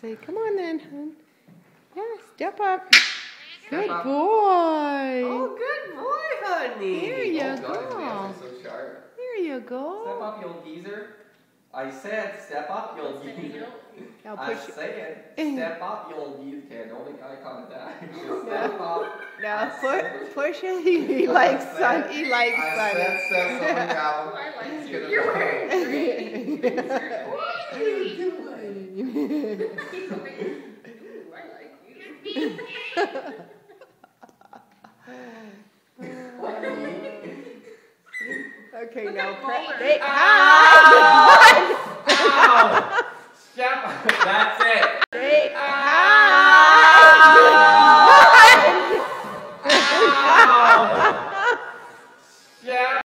say, come on then, hon. Yeah, step up. Good up. boy. Oh, good boy, honey. Here you God, go. his hands are so sharp. Here you go. Step up, you old geezer. I said, step up, you old geezer. Now I push. said, step up, you old geezer. Okay, don't make eye contact. Step up. Now push it. He likes sun. He likes sun. I said, step something down. I like you. Gonna You're fall. wearing green. What are you doing? Ooh, I like you. Okay, Look now at press. Bowler. Hey, Ow! Step up. That's it. hey, Ow! Step